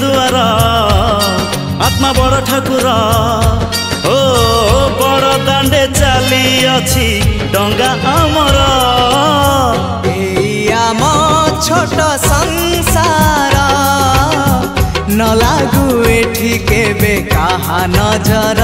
दुआर आत्मा बड़ ठाकुर ओ बड़ दांडे चली अछि डंगा आमर आम छोट संसार न लागू एठी केबे कहा नजर।